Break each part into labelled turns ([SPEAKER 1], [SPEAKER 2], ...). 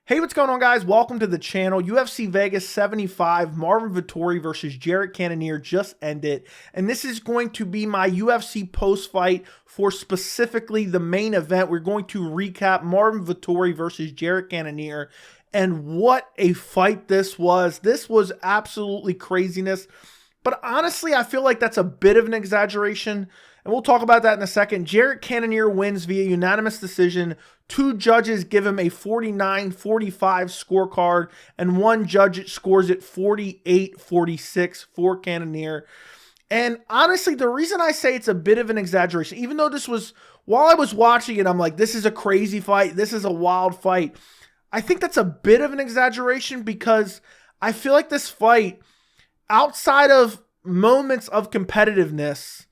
[SPEAKER 1] Hey, what's going on, guys? Welcome to the channel. UFC Vegas 75, Marvin Vettori versus Jared Cannonier just ended. And this is going to be my UFC post-fight for specifically the main event. We're going to recap Marvin Vettori versus Jared Cannonier. And what a fight this was. This was absolutely craziness. But honestly, I feel like that's a bit of an exaggeration. And we'll talk about that in a second. Jared Cannonier wins via unanimous decision. Two judges give him a 49-45 scorecard, and one judge scores it 48-46 for Cannonier. And honestly, the reason I say it's a bit of an exaggeration, even though this was, while I was watching it, I'm like, this is a crazy fight. This is a wild fight. I think that's a bit of an exaggeration because I feel like this fight, outside of moments of competitiveness,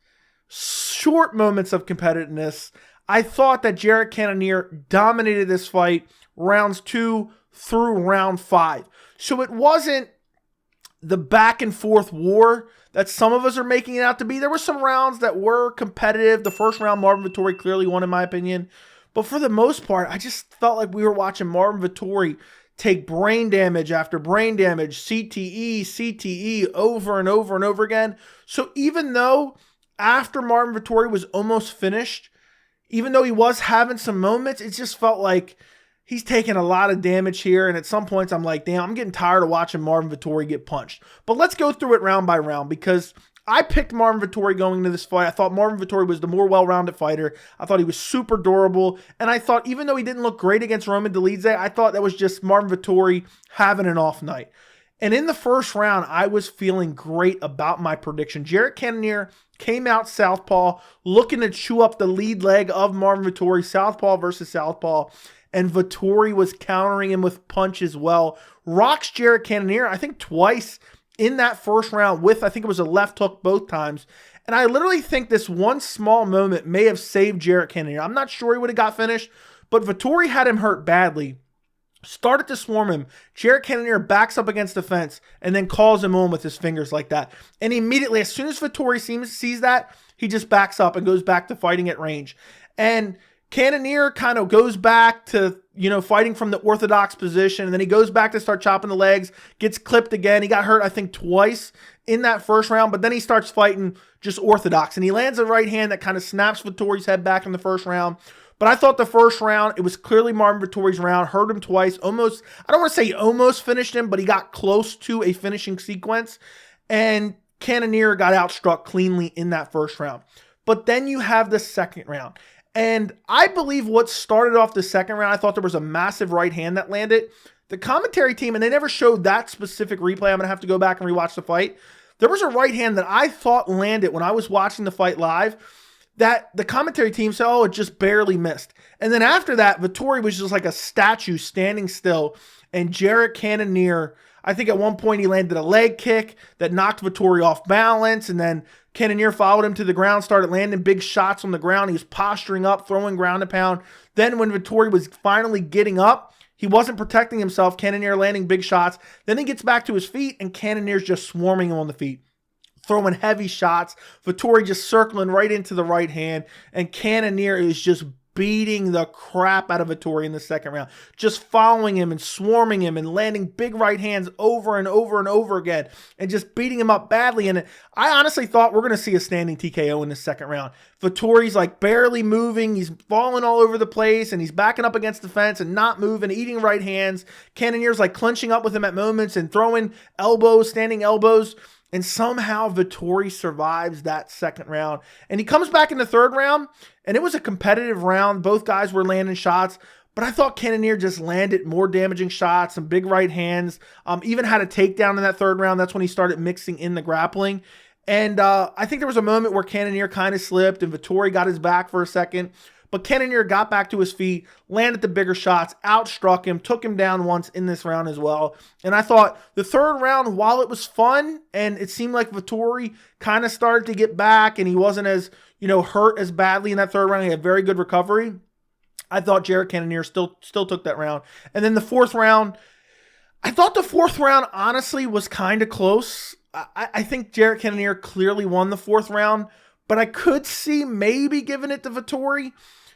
[SPEAKER 1] short moments of competitiveness, I thought that Jared Cannonier dominated this fight rounds 2 through round 5. So it wasn't the back and forth war that some of us are making it out to be. There were some rounds that were competitive. The first round, Marvin Vettori clearly won in my opinion. But for the most part, I just felt like we were watching Marvin Vettori take brain damage after brain damage, CTE, over and over and over again. So even though after Marvin Vettori was almost finished, even though he was having some moments, it just felt like he's taking a lot of damage here. And at some points, I'm like, damn, I'm getting tired of watching Marvin Vettori get punched. But let's go through it round by round because I picked Marvin Vettori going into this fight. I thought Marvin Vettori was the more well-rounded fighter. I thought he was super durable. And I thought even though he didn't look great against Roman Dolidze, I thought that was just Marvin Vettori having an off night. And in the first round, I was feeling great about my prediction. Jared Cannonier came out southpaw, looking to chew up the lead leg of Marvin Vettori, southpaw versus southpaw, and Vettori was countering him with punch as well. Rocks Jared Cannonier, I think twice in that first round with, I think it was a left hook both times. And I literally think this one small moment may have saved Jared Cannonier. I'm not sure he would have got finished, but Vettori had him hurt badly. Started to swarm him. Jared Cannonier backs up against the fence and then calls him on with his fingers like that. And immediately, as soon as Vettori sees that, he just backs up and goes back to fighting at range. And Cannonier kind of goes back to, fighting from the orthodox position. And then he goes back to start chopping the legs, gets clipped again. He got hurt, I think, twice in that first round. But then he starts fighting just orthodox. And he lands a right hand that kind of snaps Vettori's head back in the first round. But I thought the first round, it was clearly Marvin Vettori's round. Hurt him twice. Almost, I don't want to say he almost finished him, but he got close to a finishing sequence. And Cannonier got outstruck cleanly in that first round. But then you have the second round. And I believe what started off the second round, I thought there was a massive right hand that landed. The commentary team, and they never showed that specific replay. I'm going to have to go back and rewatch the fight. There was a right hand that I thought landed when I was watching the fight live, that the commentary team said, oh, it just barely missed. And then after that, Vettori was just like a statue standing still. And Jared Cannonier, I think at one point he landed a leg kick that knocked Vettori off balance. And then Cannonier followed him to the ground, started landing big shots on the ground. He was posturing up, throwing ground and pound. Then when Vettori was finally getting up, he wasn't protecting himself. Cannonier landing big shots. Then he gets back to his feet and Cannonier's just swarming him on the feet, throwing heavy shots. Vettori just circling right into the right hand. And Cannonier is just beating the crap out of Vettori in the second round. Just following him and swarming him and landing big right hands over and over and over again. And just beating him up badly. And I honestly thought we're going to see a standing TKO in the second round. Vettori's like barely moving. He's falling all over the place. And he's backing up against the fence and not moving, eating right hands. Cannonier's like clinching up with him at moments and throwing elbows, standing elbows. And somehow Vettori survives that second round. And he comes back in the third round, and it was a competitive round. Both guys were landing shots, but I thought Cannonier just landed more damaging shots, some big right hands, even had a takedown in that third round. That's when he started mixing in the grappling. And I think there was a moment where Cannonier kind of slipped, and Vettori got his back for a second. But Cannonier got back to his feet, landed the bigger shots, outstruck him, took him down once in this round as well. And I thought the third round, while it was fun, and it seemed like Vettori kind of started to get back, and he wasn't as, hurt as badly in that third round. He had very good recovery. I thought Jared Cannonier still took that round. And then the fourth round, I thought the fourth round honestly was kind of close. I think Jared Cannonier clearly won the fourth round, but I could see maybe giving it to Vettori,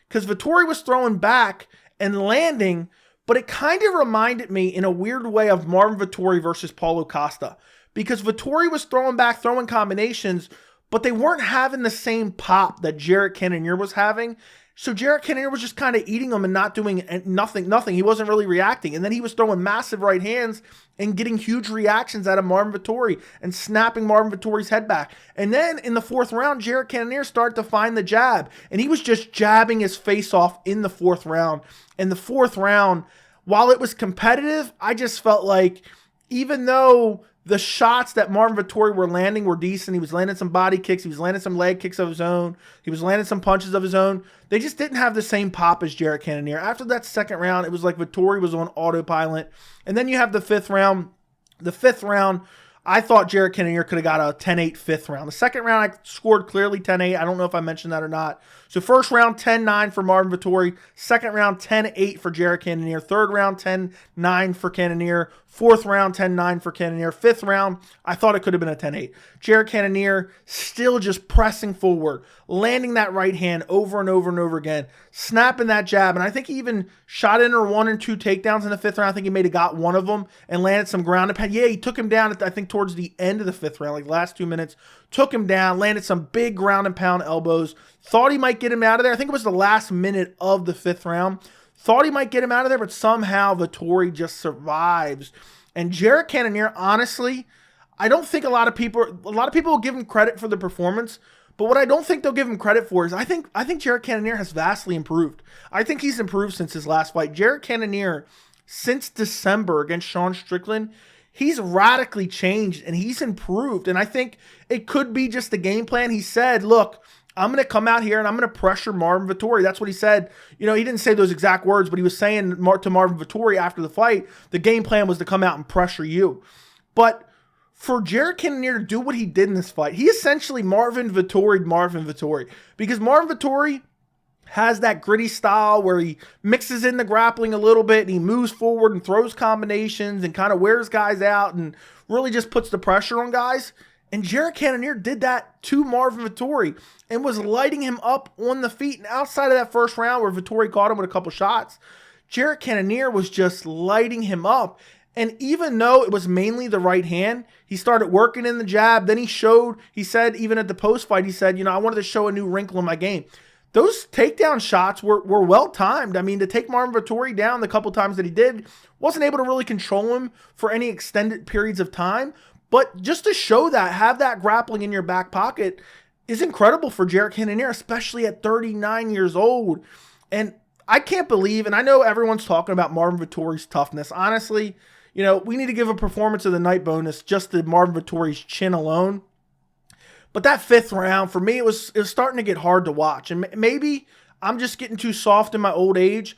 [SPEAKER 1] because Vettori was throwing back and landing, but it kind of reminded me in a weird way of Marvin Vettori versus Paulo Costa, because Vettori was throwing back, throwing combinations, but they weren't having the same pop that Jared Cannonier was having. So Jared Cannonier was just kind of eating them and not doing nothing. He wasn't really reacting. And then he was throwing massive right hands and getting huge reactions out of Marvin Vettori and snapping Marvin Vettori's head back. And then in the fourth round, Jared Cannonier started to find the jab. And he was just jabbing his face off in the fourth round. And the fourth round, while it was competitive, I just felt like even though the shots that Marvin Vettori were landing were decent, he was landing some body kicks, he was landing some leg kicks of his own, he was landing some punches of his own, they just didn't have the same pop as Jared Cannonier. After that second round, it was like Vettori was on autopilot. And then you have the fifth round. The fifth round, I thought Jared Cannonier could have got a 10-8 fifth round. The second round, I scored clearly 10-8. I don't know if I mentioned that or not. So first round, 10-9 for Marvin Vettori. Second round, 10-8 for Jared Cannonier. Third round, 10-9 for Cannonier. Fourth round, 10-9 for Cannonier. Fifth round, I thought it could have been a 10-8. Jared Cannonier still just pressing forward, landing that right hand over and over and over again, snapping that jab. And I think he even shot in or 1 and 2 takedowns in the fifth round. I think he may have got one of them and landed some ground and pound. Yeah, he took him down, I think, towards the end of the fifth round, like last 2 minutes. Took him down, landed some big ground and pound elbows. Thought he might get him out of there. I think it was the last minute of the fifth round. Thought he might get him out of there, but somehow Vettori just survives. And Jared Cannonier, honestly, I don't think a lot of people will give him credit for the performance, but what I don't think they'll give him credit for is I think Jared Cannonier has vastly improved. I think he's improved since his last fight. Jared Cannonier, since December against Sean Strickland, he's radically changed and he's improved. And I think it could be just the game plan. He said, look, I'm going to come out here and I'm going to pressure Marvin Vettori. That's what he said. You know, he didn't say those exact words, but he was saying to Marvin Vettori after the fight, the game plan was to come out and pressure you. But for Jared Cannonier to do what he did in this fight, he essentially Marvin Vettori. Because Marvin Vettori has that gritty style where he mixes in the grappling a little bit and he moves forward and throws combinations and kind of wears guys out and really just puts the pressure on guys. And Jared Cannonier did that to Marvin Vettori and was lighting him up on the feet. And outside of that first round where Vettori caught him with a couple shots, Jared Cannonier was just lighting him up. And even though it was mainly the right hand, he started working in the jab. Then he said, even at the post fight, he said, I wanted to show a new wrinkle in my game. Those takedown shots were well timed. I mean, to take Marvin Vettori down the couple times that he did, wasn't able to really control him for any extended periods of time. But just to show that, have that grappling in your back pocket is incredible for Jared Cannonier, especially at 39 years old. And I can't believe, and I know everyone's talking about Marvin Vettori's toughness. Honestly, we need to give a performance of the night bonus just to Marvin Vettori's chin alone. But that fifth round, for me, it was starting to get hard to watch. And maybe I'm just getting too soft in my old age,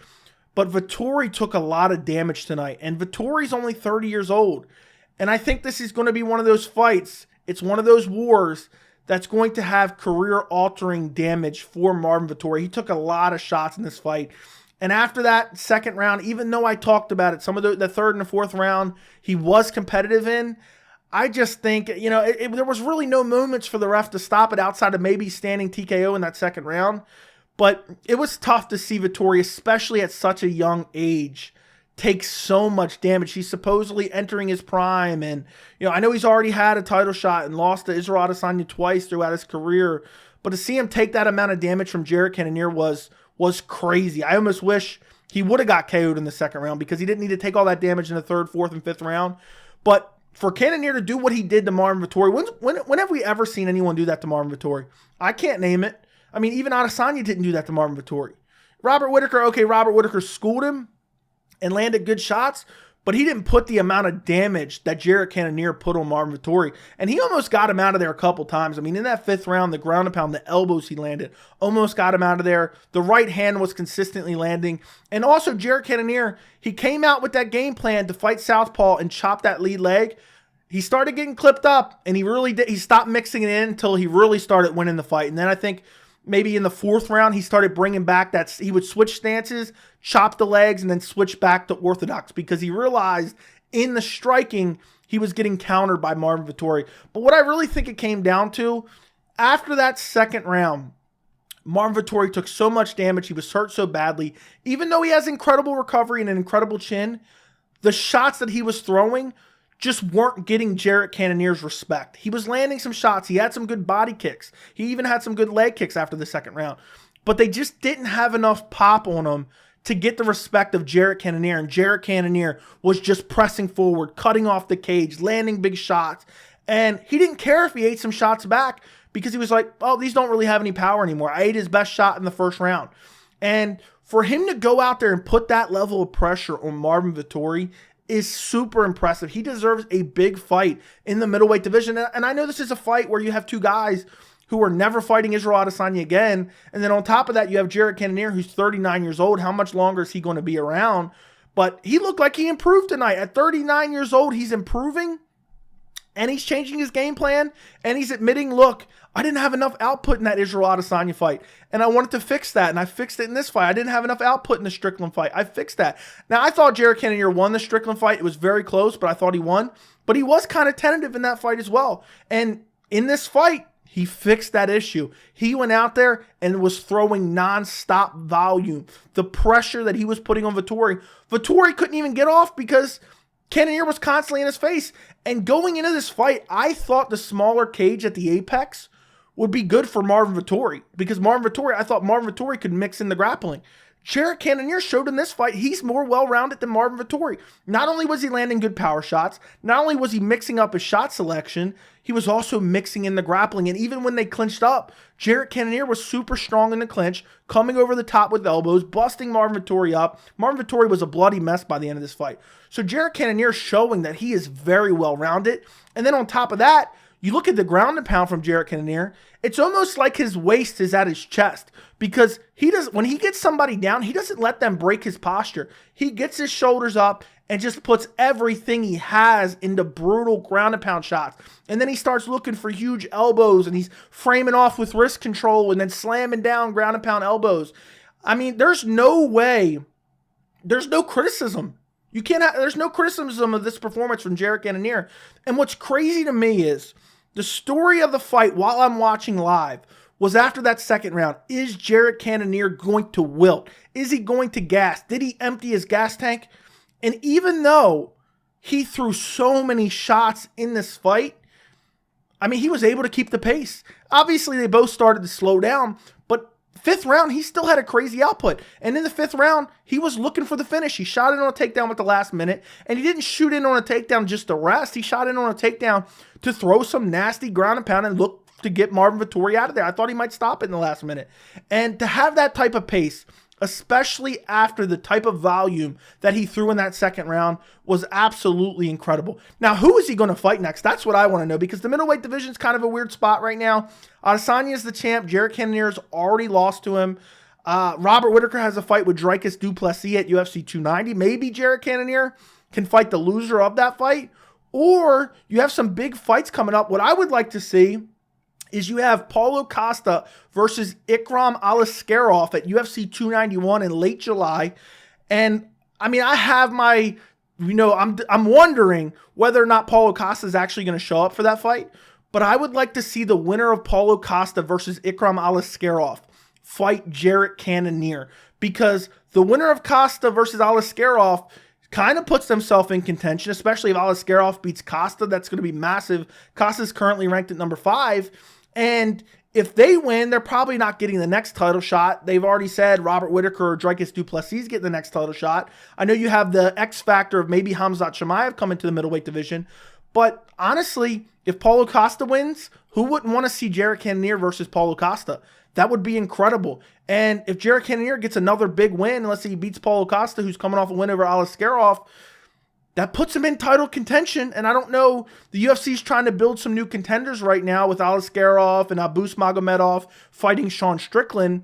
[SPEAKER 1] but Vettori took a lot of damage tonight. And Vettori's only 30 years old. And I think this is going to be one of those fights. It's one of those wars that's going to have career-altering damage for Marvin Vettori. He took a lot of shots in this fight. And after that second round, even though I talked about it, some of the third and the fourth round, he was competitive in. I just think, there was really no moments for the ref to stop it outside of maybe standing TKO in that second round. But it was tough to see Vettori, especially at such a young age, take so much damage. He's supposedly entering his prime. And, I know he's already had a title shot and lost to Israel Adesanya twice throughout his career. But to see him take that amount of damage from Jared Cannonier was crazy. I almost wish he would have got KO'd in the second round because he didn't need to take all that damage in the third, fourth, and fifth round. But for Cannonier to do what he did to Marvin Vettori, when have we ever seen anyone do that to Marvin Vettori? I can't name it. I mean, even Adesanya didn't do that to Marvin Vettori. Robert Whittaker schooled him and landed good shots, but he didn't put the amount of damage that Jared Cannonier put on Marvin Vettori. And he almost got him out of there a couple times. I mean, in that fifth round, the ground and pound, the elbows he landed, almost got him out of there. The right hand was consistently landing. And also, Jared Cannonier, he came out with that game plan to fight southpaw and chop that lead leg. He started getting clipped up, and he really did. He stopped mixing it in until he really started winning the fight. And then I think maybe in the fourth round, he started bringing back that. He would switch stances, chop the legs, and then switch back to orthodox because he realized in the striking, he was getting countered by Marvin Vettori. But what I really think it came down to, after that second round, Marvin Vettori took so much damage. He was hurt so badly. Even though he has incredible recovery and an incredible chin, the shots that he was throwing just weren't getting Jared Cannonier's respect. He was landing some shots. He had some good body kicks. He even had some good leg kicks after the second round. But they just didn't have enough pop on him to get the respect of Jared Cannonier. And Jared Cannonier was just pressing forward, cutting off the cage, landing big shots. And he didn't care if he ate some shots back because he was like, oh, these don't really have any power anymore. I ate his best shot in the first round. And for him to go out there and put that level of pressure on Marvin Vettori is super impressive. He deserves a big fight in the middleweight division. And I know this is a fight where you have two guys who are never fighting Israel Adesanya again. And then on top of that, you have Jared Cannonier, who's 39 years old. How much longer is he going to be around? But he looked like he improved tonight. At 39 years old, he's improving. And he's changing his game plan. And he's admitting, look, I didn't have enough output in that Israel Adesanya fight. And I wanted to fix that. And I fixed it in this fight. I didn't have enough output in the Strickland fight. I fixed that. Now, I thought Jared Cannonier won the Strickland fight. It was very close, but I thought he won. But he was kind of tentative in that fight as well. And in this fight, he fixed that issue. He went out there and was throwing nonstop volume. The pressure that he was putting on Vettori couldn't even get off because Cannonier was constantly in his face. And going into this fight, I thought the smaller cage at the apex would be good for Marvin Vettori because I thought Marvin Vettori could mix in the grappling. Jared Cannonier showed in this fight he's more well-rounded than Marvin Vettori. Not only was he landing good power shots, not only was he mixing up his shot selection, he was also mixing in the grappling. And even when they clinched up, Jared Cannonier was super strong in the clinch, coming over the top with elbows, busting Marvin Vettori up. Marvin Vettori was a bloody mess by the end of this fight. So Jared Cannonier showing that he is very well-rounded. And then on top of that, you look at the ground and pound from Jared Cannonier, it's almost like his waist is at his chest because when he gets somebody down, he doesn't let them break his posture. He gets his shoulders up and just puts everything he has into brutal ground and pound shots. And then he starts looking for huge elbows and he's framing off with wrist control and then slamming down ground and pound elbows. I mean, there's no criticism. There's no criticism of this performance from Jared Cannonier. And what's crazy to me is the story of the fight while I'm watching live was after that second round. Is Jared Cannonier going to wilt? Is he going to gas? Did he empty his gas tank? And even though he threw so many shots in this fight, I mean, he was able to keep the pace. Obviously, they both started to slow down, but fifth round, he still had a crazy output. And in the fifth round, he was looking for the finish. He shot in on a takedown with the last minute, and he didn't shoot in on a takedown just to rest. He shot in on a takedown to throw some nasty ground and pound and look to get Marvin Vettori out of there. I thought he might stop it in the last minute. And to have that type of pace, especially after the type of volume that he threw in that second round, was absolutely incredible. Now, who is he going to fight next? That's what I want to know, because the middleweight division is kind of a weird spot right now. Adesanya is the champ. Jared Cannonier's already lost to him. Robert Whittaker has a fight with Dricus du Plessis at UFC 290. Maybe Jared Cannonier can fight the loser of that fight. Or you have some big fights coming up. What I would like to see is you have Paulo Costa versus Ikram Aliskerov at UFC 291 in late July. And I mean, I have my, I'm wondering whether or not Paulo Costa is actually going to show up for that fight. But I would like to see the winner of Paulo Costa versus Ikram Aliskerov fight Jared Cannonier, because the winner of Costa versus Aliskerov kind of puts themselves in contention, especially if Aliskerov beats Costa. That's going to be massive. Costa's currently ranked at number 5. And if they win, they're probably not getting the next title shot. They've already said Robert Whittaker or Dricus du Plessis get the next title shot. I know you have the X factor of maybe Khamzat Chimaev coming to the middleweight division. But honestly, if Paulo Costa wins, who wouldn't want to see Jared Cannonier versus Paulo Costa? That would be incredible. And if Jared Cannonier gets another big win, let's say he beats Paulo Costa, who's coming off a win over Aliskerov, that puts him in title contention. And I don't know, the UFC is trying to build some new contenders right now with Aliskerov and Abus Magomedov fighting Sean Strickland.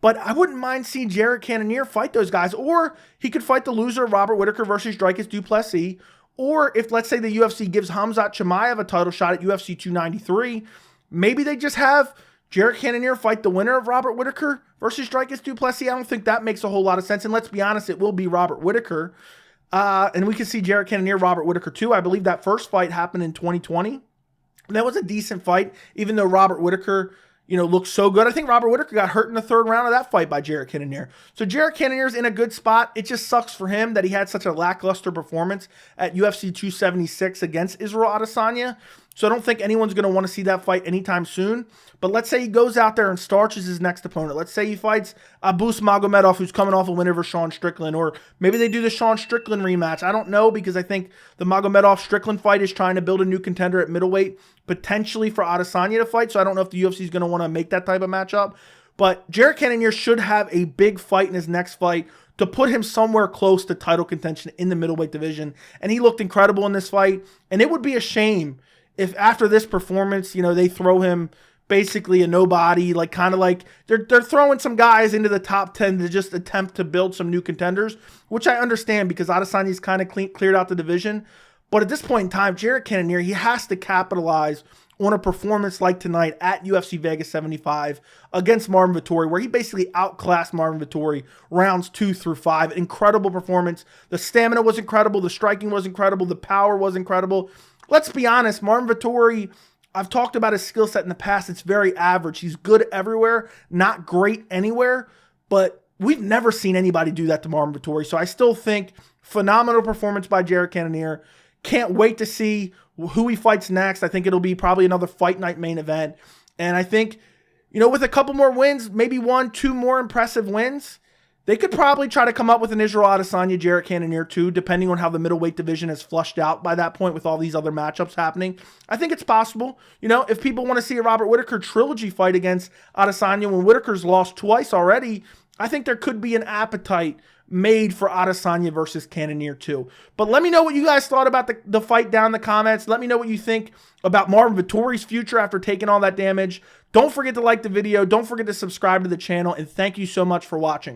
[SPEAKER 1] But I wouldn't mind seeing Jared Cannonier fight those guys. Or he could fight the loser of Robert Whittaker versus Dricus du Plessis. Or if, let's say, the UFC gives Khamzat Chimaev a title shot at UFC 293, maybe they just have Jared Cannonier fight the winner of Robert Whittaker versus Dricus du Plessis. I don't think that makes a whole lot of sense. And let's be honest, it will be Robert Whittaker. And we can see Jared Cannonier, Robert Whittaker too. I believe that first fight happened in 2020. And that was a decent fight, even though Robert Whittaker, looked so good. I think Robert Whittaker got hurt in the third round of that fight by Jared Cannonier. So Jared Cannonier's in a good spot. It just sucks for him that he had such a lackluster performance at UFC 276 against Israel Adesanya. So I don't think anyone's going to want to see that fight anytime soon. But let's say he goes out there and starches his next opponent. Let's say he fights Abus Magomedov, who's coming off a win over Sean Strickland. Or maybe they do the Sean Strickland rematch. I don't know, because I think the Magomedov-Strickland fight is trying to build a new contender at middleweight, potentially for Adesanya to fight. So I don't know if the UFC is going to want to make that type of matchup. But Jared Cannonier should have a big fight in his next fight to put him somewhere close to title contention in the middleweight division. And he looked incredible in this fight. And it would be a shame if after this performance, they throw him basically a nobody, kind of like they're throwing some guys into the top 10 to just attempt to build some new contenders, which I understand because Adesanya's kind of cleared out the division. But at this point in time, Jared Cannonier, he has to capitalize on a performance like tonight at UFC Vegas 75 against Marvin Vettori, where he basically outclassed Marvin Vettori rounds 2 through 5. Incredible performance. The stamina was incredible. The striking was incredible. The power was incredible. Let's be honest, Marvin Vettori, I've talked about his skill set in the past. It's very average. He's good everywhere, not great anywhere, but we've never seen anybody do that to Marvin Vettori. So I still think phenomenal performance by Jared Cannonier. Can't wait to see who he fights next. I think it'll be probably another Fight Night main event. And I think, with a couple more wins, maybe 1-2 more impressive wins, they could probably try to come up with an Israel Adesanya, Jared Cannonier too, depending on how the middleweight division is flushed out by that point with all these other matchups happening. I think it's possible. If people want to see a Robert Whittaker trilogy fight against Adesanya when Whittaker's lost twice already, I think there could be an appetite made for Adesanya versus Cannonier too. But let me know what you guys thought about the fight down in the comments. Let me know what you think about Marvin Vettori's future after taking all that damage. Don't forget to like the video. Don't forget to subscribe to the channel. And thank you so much for watching.